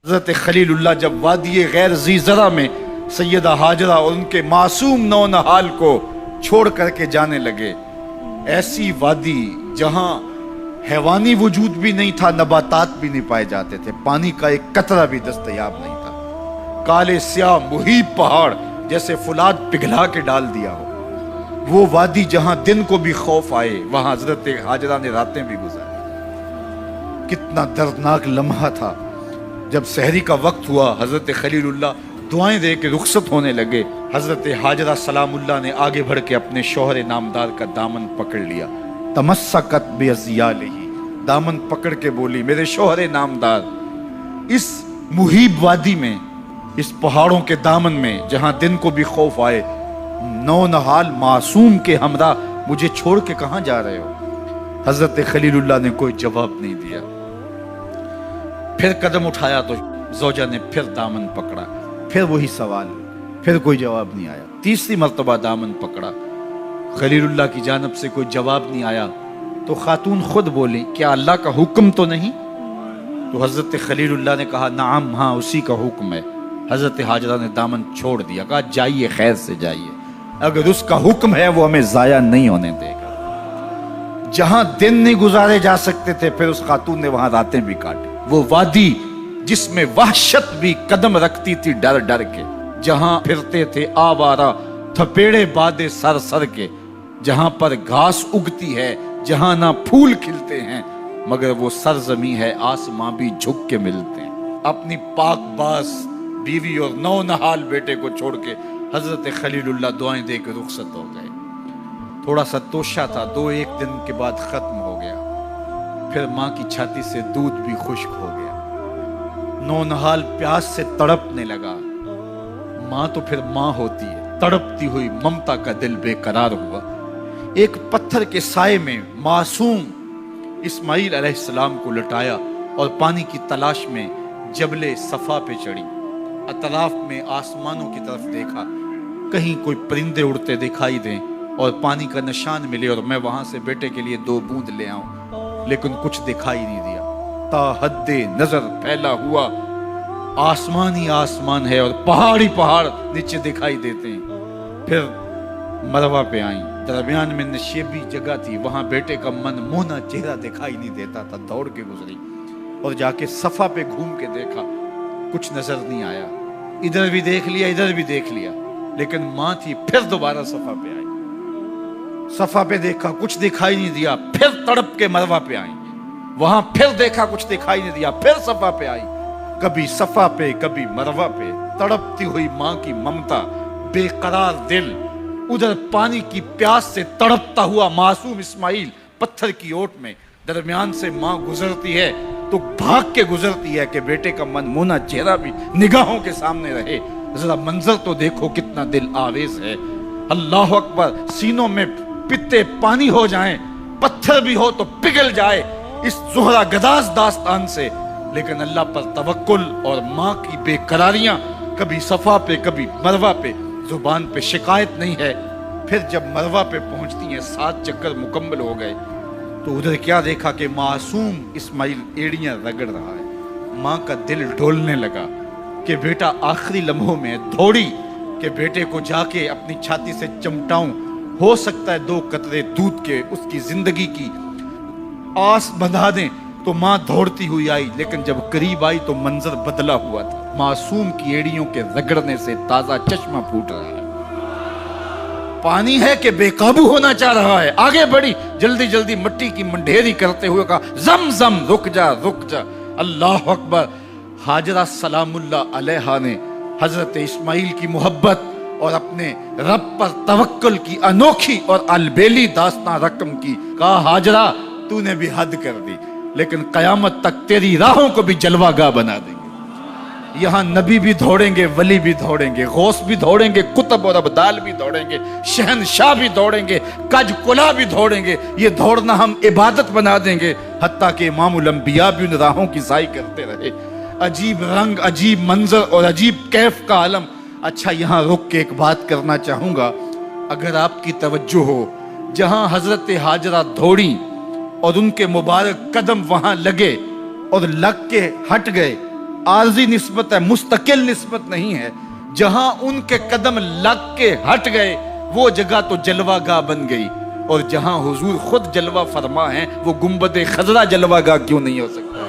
حضرت خلیل اللہ جب وادی غیر ذی زرع میں سیدہ ہاجرہ اور ان کے معصوم نونہال کو چھوڑ کر کے جانے لگے، ایسی وادی جہاں حیوانی وجود بھی نہیں تھا، نباتات بھی نہیں پائے جاتے تھے، پانی کا ایک قطرہ بھی دستیاب نہیں تھا، کالے سیاہ محیط پہاڑ جیسے فولاد پگھلا کے ڈال دیا ہو، وہ وادی جہاں دن کو بھی خوف آئے وہاں حضرت ہاجرہ نے راتیں بھی گزاری۔ کتنا دردناک لمحہ تھا جب سحری کا وقت ہوا، حضرت خلیل اللہ دعائیں دے کے رخصت ہونے لگے، حضرت ہاجرہ سلام اللہ نے آگے بڑھ کے اپنے شوہر نامدار کا دامن پکڑ لیا، تمسکت بعضیالہ، دامن پکڑ کے بولی میرے شوہر نامدار، اس محیب وادی میں، اس پہاڑوں کے دامن میں جہاں دن کو بھی خوف آئے، نونہال معصوم کے ہمراہ مجھے چھوڑ کے کہاں جا رہے ہو؟ حضرت خلیل اللہ نے کوئی جواب نہیں دیا، پھر قدم اٹھایا تو زوجہ نے پھر دامن پکڑا، پھر وہی سوال، پھر کوئی جواب نہیں آیا، تیسری مرتبہ دامن پکڑا، خلیل اللہ کی جانب سے کوئی جواب نہیں آیا، تو خاتون خود بولی کیا اللہ کا حکم تو نہیں؟ تو حضرت خلیل اللہ نے کہا نعم، ہاں اسی کا حکم ہے۔ حضرت ہاجرہ نے دامن چھوڑ دیا، کہا جائیے خیر سے جائیے، اگر اس کا حکم ہے وہ ہمیں ضائع نہیں ہونے دے گا۔ جہاں دن نہیں گزارے جا سکتے تھے پھر اس خاتون نے وہاں راتیں بھی کاٹی، وہ وادی جس میں وحشت بھی قدم رکھتی تھی ڈر ڈر کے، جہاں پھرتے تھے آوارہ تھپیڑے بادے سر سر کے، جہاں پر گھاس اگتی ہے، جہاں نہ پھول کھلتے ہیں، مگر وہ سرزمین ہے آسماں بھی جھک کے ملتے ہیں۔ اپنی پاک باز بیوی اور نونہال بیٹے کو چھوڑ کے حضرت خلیل اللہ دعائیں دے کے رخصت ہو گئے۔ تھوڑا سا توشہ تھا، 2-1 دن کے بعد ختم ہو گیا، پھر ماں کی چھاتی سے دودھ بھی خشک ہو گیا، نونہال پیاس سے تڑپنے لگا، ماں تو پھر ماں ہوتی ہے، تڑپتی ہوئی ممتا کا دل بے قرار ہوا۔ ایک پتھر کے سائے میں معصوم اسماعیل علیہ السلام کو لٹایا اور پانی کی تلاش میں جبل صفا پہ چڑھی، اطراف میں آسمانوں کی طرف دیکھا، کہیں کوئی پرندے اڑتے دکھائی دیں اور پانی کا نشان ملے اور میں وہاں سے بیٹے کے لیے 2 بوند لے آؤں، لیکن کچھ دکھائی نہیں دیا۔ تا حد نظر پھیلا ہوا آسمان ہی آسمان ہے اور پہاڑ ہی پہاڑ نیچے دکھائی دیتے ہیں۔ پھر مروہ پہ آئیں، درمیان میں نشیبی جگہ تھی، وہاں بیٹے کا من مونا چہرہ دکھائی نہیں دیتا تھا، دوڑ کے گزری اور جا کے صفا پہ گھوم کے دیکھا، کچھ نظر نہیں آیا، ادھر بھی دیکھ لیا ادھر بھی دیکھ لیا، لیکن ماں تھی، پھر دوبارہ صفا پہ آئی، صفا پہ دیکھا کچھ دکھائی نہیں دیا، پھر تڑپ کے مروہ پہ آئیں، وہاں پھر دیکھا کچھ دکھائی نہیں دیا، پھر صفا پہ آئی، کبھی صفا پہ کبھی مروہ پہ، تڑپتی ہوئی ماں کی ممتا، بے قرار دل، ادھر پانی کی پیاس سے تڑپتا ہوا معصوم اسماعیل پتھر کی اوٹ میں، درمیان سے ماں گزرتی ہے تو بھاگ کے گزرتی ہے کہ بیٹے کا من مونا چہرہ بھی نگاہوں کے سامنے رہے۔ ذرا منظر تو دیکھو کتنا دل آویز ہے، اللہ اکبر، سینوں میں پتے پانی ہو جائیں، پتھر بھی ہو تو پگھل جائے اس زہرہ گداز داستان سے، لیکن اللہ پر توکل اور ماں کی بے قراریاں، کبھی صفا پہ کبھی مروہ پہ، زبان پہ شکایت نہیں ہے۔ پھر جب مروہ پہ پہنچتی ہیں، 7 چکر مکمل ہو گئے، تو ادھر کیا دیکھا کہ معصوم اسماعیل ایڑیاں رگڑ رہا ہے، ماں کا دل ڈولنے لگا کہ بیٹا آخری لمحوں میں دوڑی کہ بیٹے کو جا کے اپنی چھاتی سے چمٹاؤں، ہو سکتا ہے 2 قطرے دودھ کے اس کی زندگی کی آس بندھا دیں، تو ماں دوڑتی ہوئی آئی، لیکن جب قریب آئی تو منظر بدلا ہوا تھا، معصوم کی ایڑیوں کے رگڑنے سے تازہ چشمہ پھوٹ رہا ہے، پانی ہے کہ بے قابو ہونا چاہ رہا ہے، آگے بڑھی، جلدی جلدی مٹی کی منڈھیری کرتے ہوئے کہا زم زم، رک جا رک جا، اللہ اکبر۔ ہاجرہ سلام اللہ علیہا نے حضرت اسماعیل کی محبت اور اپنے رب پر توکل کی انوکھی اور البیلی داستان رقم کی، کہا ہاجرہ تو نے بھی حد کر دی، لیکن قیامت تک تیری راہوں کو بھی جلوہ گاہ بنا دیں گے، یہاں نبی بھی دوڑیں گے، ولی بھی دوڑیں گے، غوث بھی دوڑیں گے، کتب اور ابدال بھی دوڑیں گے، شہنشاہ بھی دوڑیں گے، کج کلا بھی دوڑیں گے، یہ دوڑنا ہم عبادت بنا دیں گے، حتیٰ کہ امام الانبیاء بھی ان راہوں کی سائی کرتے رہے۔ عجیب رنگ، عجیب منظر اور عجیب کیف کا عالم۔ اچھا، یہاں رک کے ایک بات کرنا چاہوں گا، اگر آپ کی توجہ ہو، جہاں حضرت ہاجرہ دوڑیں اور ان کے مبارک قدم وہاں لگے اور لگ کے ہٹ گئے، عارضی نسبت ہے، مستقل نسبت نہیں ہے. جہاں ان کے قدم لگ کے ہٹ گئے وہ جگہ تو جلوہ گاہ بن گئی، اور جہاں حضور خود جلوہ فرما ہیں وہ گنبد خضرا جلوہ گاہ کیوں نہیں ہو سکتا؟